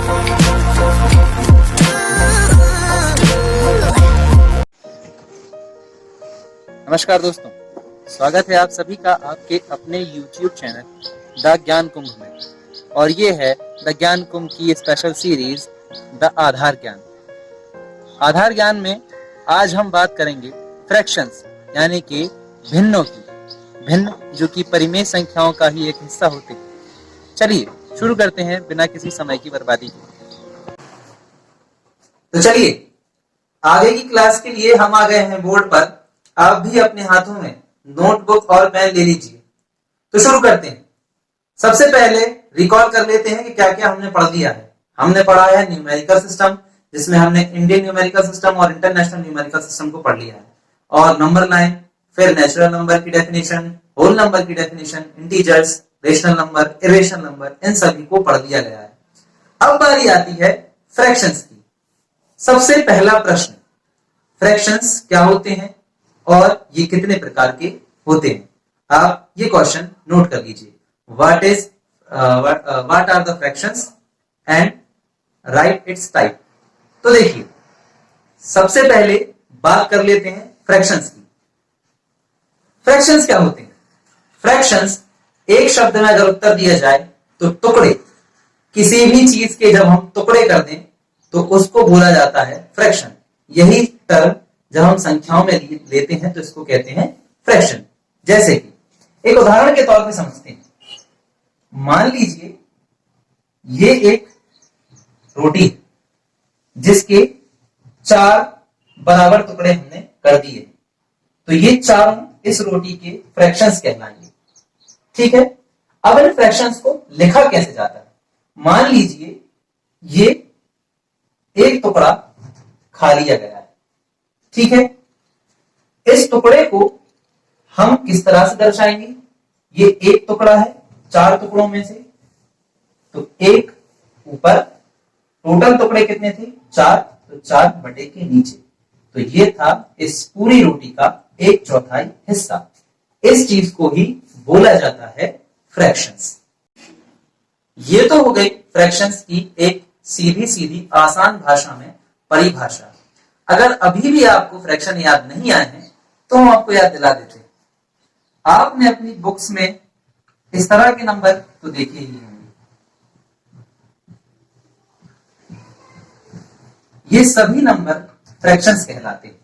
नमस्कार दोस्तों, स्वागत है आप सभी का आपके अपने YouTube चैनल द ज्ञान कुंभ में। और ये है द ज्ञान कुंभ की स्पेशल सीरीज द आधार ज्ञान। आधार ज्ञान में आज हम बात करेंगे फ्रैक्शंस यानी कि भिन्नों की। भिन्न जो कि परिमेय संख्याओं का ही एक हिस्सा होते हैं। चलिए शुरू करते हैं बिना किसी समय की बर्बादी के। तो चलिए आगे की क्लास के लिए हम आ गए हैं बोर्ड पर। आप भी अपने हाथों में नोटबुक और पेन ले लीजिए। तो शुरू करते हैं। सबसे पहले रिकॉल कर लेते हैं कि क्या क्या हमने पढ़ लिया है। हमने पढ़ा है न्यूमेरिकल सिस्टम, जिसमें हमने इंडियन न्यूमेरिकल सिस्टम और इंटरनेशनल न्यूमेरिकल सिस्टम को पढ़ लिया है, और नंबर लाइन, फिर नेचुरल नंबर की डेफिनेशन, होल नंबर की definition, integers, rational number, irrational number, इन सभी को पढ़ लिया गया है। अब बारी आती है फ्रैक्शंस की। सबसे पहला प्रश्न, फ्रैक्शंस क्या होते हैं और ये कितने प्रकार के होते हैं? आप ये क्वेश्चन नोट कर लीजिए। What are the fractions and write its type. तो देखिए, सबसे पहले बात कर लेते हैं फ्रैक्शंस की। फ्रैक्शंस क्या होते हैं? फ्रैक्शंस, एक शब्द में अगर उत्तर दिया जाए तो टुकड़े। किसी भी चीज के जब हम टुकड़े कर दें तो उसको बोला जाता है फ्रैक्शन। यही टर्म जब हम संख्याओं में लेते हैं तो इसको कहते हैं फ्रैक्शन। जैसे कि एक उदाहरण के तौर पे समझते हैं। मान लीजिए ये एक रोटी है जिसके 4 बराबर टुकड़े हमने कर दिए, तो ये चारों इस रोटी के फ्रैक्शंस कहलाएंगे। ठीक है, अब इन फ्रैक्शंस को लिखा कैसे जाता है? मान लीजिए ये एक टुकड़ा खा लिया गया है। ठीक है, इस टुकड़े को हम किस तरह से दर्शाएंगे? ये एक टुकड़ा है 4 टुकड़ों में से, तो एक ऊपर, टोटल टुकड़े कितने थे? 4, तो 4 बटे के नीचे, तो ये था इस पूरी रोटी का 1/4 हिस्सा। इस चीज को ही बोला जाता है फ्रैक्शंस। ये तो हो गई फ्रैक्शंस की एक सीधी सीधी आसान भाषा में परिभाषा। अगर अभी भी आपको फ्रैक्शन याद नहीं आए हैं तो हम आपको याद दिला देते हैं। आपने अपनी बुक्स में इस तरह के नंबर तो देखे ही होंगे। ये सभी नंबर फ्रैक्शंस कहलाते हैं।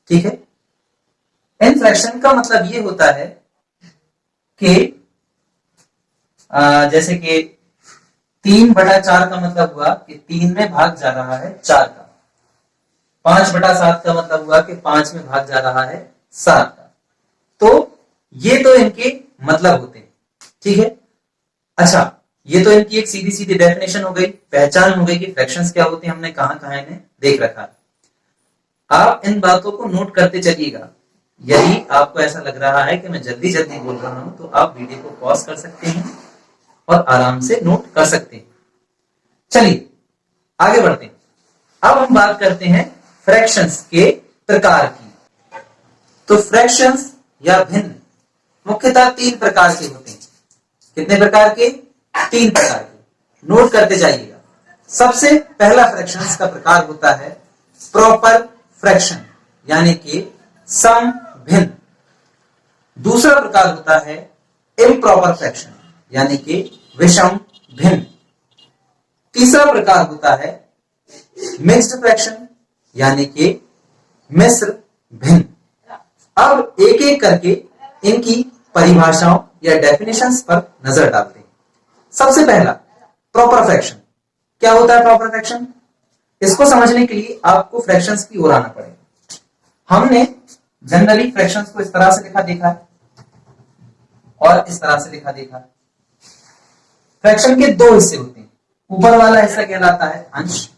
ठीक है, इन फ्रैक्शन का मतलब ये होता है कि जैसे कि 3/4 का मतलब हुआ कि 3 में भाग जा रहा है 4 का। 5/7 का मतलब हुआ कि 5 में भाग जा रहा है 7 का। तो ये तो इनके मतलब होते हैं। ठीक है, अच्छा, ये तो इनकी एक सीधी सीधी डेफिनेशन हो गई, पहचान हो गई कि फ्रैक्शंस क्या होते हैं। हमने कहां कहां इन्हें देख रखा है। आप इन बातों को नोट करते चलिएगा। यदि आपको ऐसा लग रहा है कि मैं जल्दी जल्दी बोल रहा हूं तो आप वीडियो को पॉज कर सकते हैं और आराम से नोट कर सकते हैं। चलिए आगे बढ़ते हैं। अब हम बात करते हैं फ्रैक्शंस के प्रकार की। तो फ्रैक्शंस या भिन्न मुख्यतः 3 प्रकार के होते हैं। कितने प्रकार के? 3 प्रकार के। नोट करते जाइएगा। सबसे पहला फ्रैक्शंस का प्रकार होता है प्रॉपर फ्रैक्शन, यानी कि सम भिन्न। दूसरा प्रकार होता है इम्प्रॉपर फ्रैक्शन, यानी कि विषम भिन्न। तीसरा प्रकार होता है मिक्स्ड फ्रैक्शन, यानी कि मिश्र भिन्न। अब एक एक करके इनकी परिभाषाओं या डेफिनेशंस पर नजर डालते हैं। सबसे पहला प्रॉपर फ्रैक्शन। क्या होता है प्रॉपर फ्रैक्शन? इसको समझने के लिए आपको फ्रैक्शंस की ओर आना पड़ेगा। हमने जनरली फ्रैक्शंस को इस तरह से लिखा देखा है और इस तरह से लिखा देखा है। फ्रैक्शन के 2 हिस्से होते हैं। ऊपर वाला हिस्सा कहलाता है अंश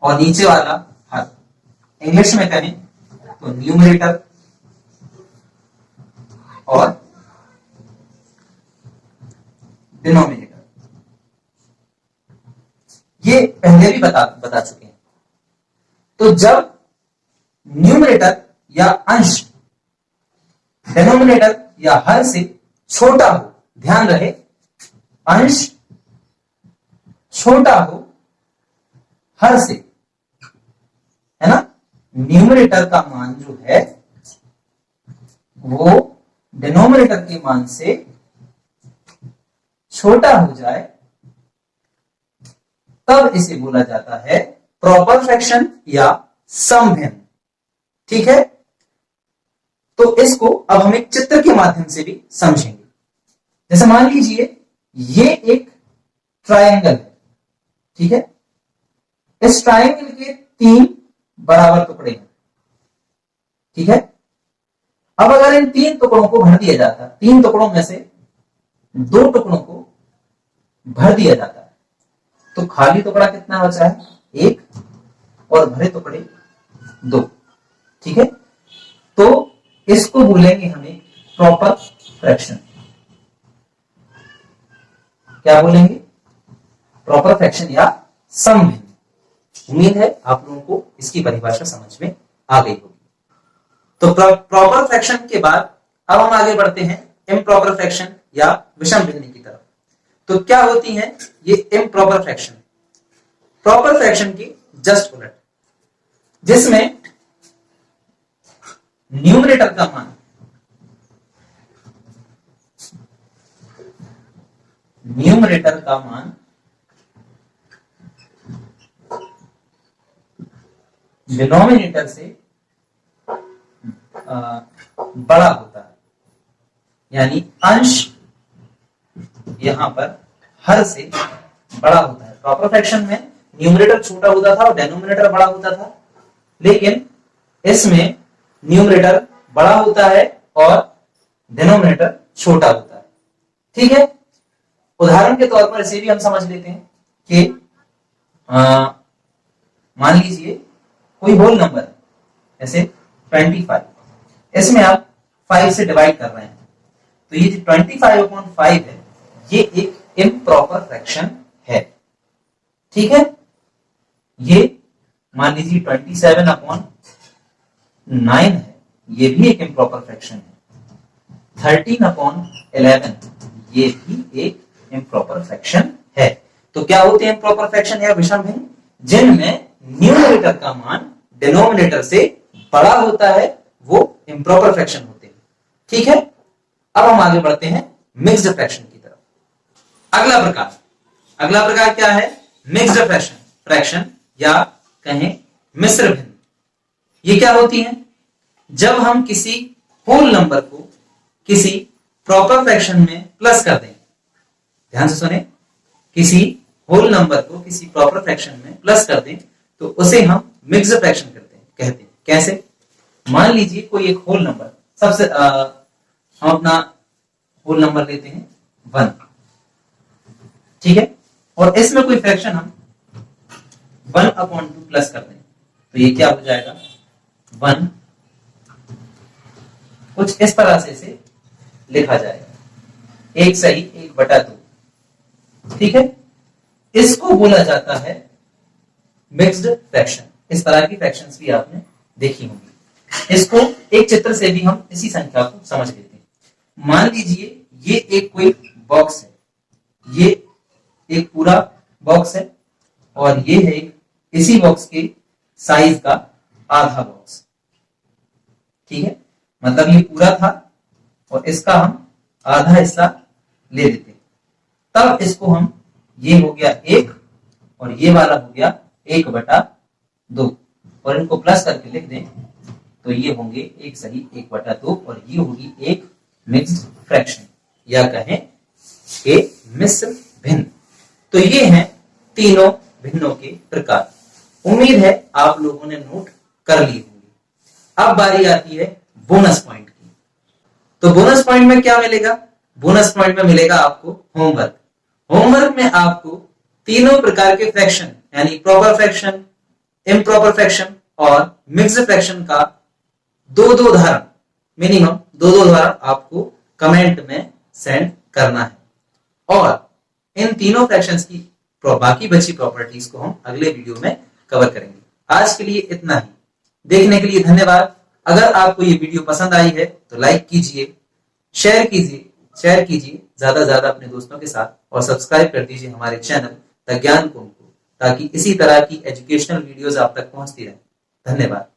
और नीचे वाला हर। इंग्लिश में कहें तो न्यूमरेटर और डिनोमिनेटर। ये पहले भी बता चुके हैं। तो जब न्यूमरेटर या अंश डिनोमिनेटर या हर से छोटा हो, ध्यान रहे अंश छोटा हो हर से, है ना, न्यूमरेटर का मान जो है वो डिनोमिनेटर के मान से छोटा हो जाए, तब इसे बोला जाता है प्रॉपर फ्रैक्शन या समभिन्न। ठीक है, तो इसको अब हम एक चित्र के माध्यम से भी समझेंगे। जैसे मान लीजिए ये एक ट्रायंगल है, ठीक है, इस ट्रायंगल के 3 बराबर टुकड़े हैं, ठीक है। अब अगर इन 3 टुकड़ों को भर दिया जाता, 3 टुकड़ों में से 2 टुकड़ों को भर दिया जाता है, तो खाली टुकड़ा कितना बचा है? 1, और भरे टुकड़े 2, ठीक है। तो इसको बोलेंगे हमें प्रॉपर फ्रैक्शन। क्या बोलेंगे? प्रॉपर फ्रैक्शन या समभिन्न। उम्मीद है आप लोगों को इसकी परिभाषा समझ में आ गई होगी। तो प्रॉपर फ्रैक्शन के बाद अब हम आगे बढ़ते हैं इम्प्रॉपर फ्रैक्शन या विषम भिन्नी की तरफ। तो क्या होती हैं ये इम्प्रॉपर फ्रैक्शन? प्रॉपर फ्रैक्शन की जस्ट उलट, जिसमें न्यूमरेटर का मान डिनोमिनेटर से बड़ा होता है, यानी अंश यहां पर हर से बड़ा होता है। प्रॉपर फ्रैक्शन में न्यूमरेटर छोटा होता था और डिनोमिनेटर बड़ा होता था, लेकिन इसमें न्यूमरेटर बड़ा होता है और डिनोमिनेटर छोटा होता है। ठीक है, उदाहरण के तौर पर इसे भी हम समझ लेते हैं कि मान लीजिए कोई होल नंबर है, जैसे 25, इसमें आप 5 से डिवाइड कर रहे हैं, तो ये 25/5 है, ये एक इम्प्रॉपर फ्रैक्शन है। ठीक है, ये मान लीजिए 27/9 है, ये भी एक इम्प्रॉपर फ्रैक्शन है। 13/11 ये भी एक इम्प्रॉपर फ्रैक्शन है। तो क्या होते हैं इम्प्रॉपर फ्रैक्शन या विषम भिन्न? जिनमें न्यूमरेटर का मान डिनोमिनेटर से बड़ा होता है, वो इम्प्रॉपर फ्रैक्शन होते हैं। ठीक है, अब हम आगे बढ़ते हैं मिक्स्ड फ्रैक्शन की तरफ। अगला प्रकार क्या है? मिक्स्ड फ्रैक्शन या कहें मिश्र भिन्न। ये क्या होती है? जब हम किसी होल नंबर को किसी प्रॉपर फ्रैक्शन में प्लस कर दें, ध्यान से सुने, किसी होल नंबर को किसी प्रॉपर फ्रैक्शन में प्लस कर दें तो उसे हम मिक्स्ड फ्रैक्शन कहते हैं। कैसे? मान लीजिए कोई एक होल नंबर, सबसे हम अपना होल नंबर लेते हैं 1, ठीक है, और इसमें कोई फ्रैक्शन हम 1/2 प्लस कर दें, तो ये क्या हो जाएगा? 1 कुछ इस तरह से इसे लिखा जाएगा, 1 सही 1/2। ठीक है, इसको बोला जाता है मिक्स्ड फ्रैक्शन। इस तरह की फ्रैक्शंस भी आपने देखी होंगी। इसको एक चित्र से भी हम इसी संख्या को समझ लेते हैं। मान लीजिए ये एक कोई बॉक्स है, ये एक पूरा बॉक्स है, और ये है इसी बॉक्स के साइज का आधा बॉक्स। ठीक है, मतलब ये पूरा था और इसका हम आधा हिस्सा ले लेते हैं, तब इसको हम, ये हो गया 1 और ये वाला हो गया 1/2, और इनको प्लस करके लिख दें तो ये होंगे 1 सही 1/2, और ये होगी एक मिक्स्ड फ्रैक्शन या कहें कि मिश्र भिन्न। तो ये हैं तीनों भिन्नों के प्रकार। उम्मीद है आप लोगों ने नोट कर ली होंगी। अब बारी आती है बोनस पॉइंट की। तो बोनस पॉइंट में क्या मिलेगा? बोनस पॉइंट में मिलेगा आपको होमवर्क। होमवर्क में आपको तीनों प्रकार के फ्रैक्शन यानी प्रॉपर फ्रैक्शन, इम्प्रॉपर फ्रैक्शन और मिक्स्ड फ्रैक्शन का दो उदाहरण, मिनिमम दो उदाहरण आपको कमेंट में सेंड करना है, और इन तीनों फ्रैक्शंस की बाकी बची प्रॉपर्टीज को हम अगले वीडियो में कवर करेंगे। आज के लिए इतना ही। देखने के लिए धन्यवाद। अगर आपको ये वीडियो पसंद आई है तो लाइक कीजिए, शेयर कीजिए ज्यादा से ज्यादा अपने दोस्तों के साथ, और सब्सक्राइब कर दीजिए हमारे चैनल द ज्ञान कुंभ को, ताकि इसी तरह की एजुकेशनल वीडियोस आप तक पहुंचती रहे। धन्यवाद।